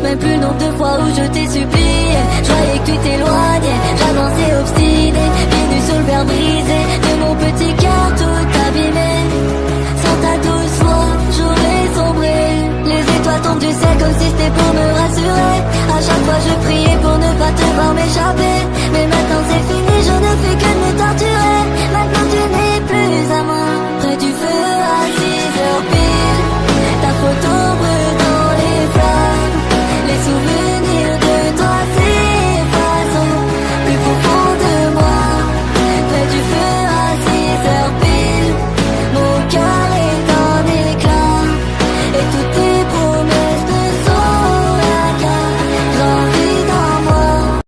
même plus le nombre de fois où je t'ai supplié. Je voyais que tu t'éloignais, j'avançais obstiné, pieds nus sur le verre brisé de mon petit cœur tout abîmé. Sans ta douce voix, j'aurais sombré. Les étoiles tombent du ciel comme si c'était pour me rassurer. À chaque fois je priais pour ne pas te voir m'échapper.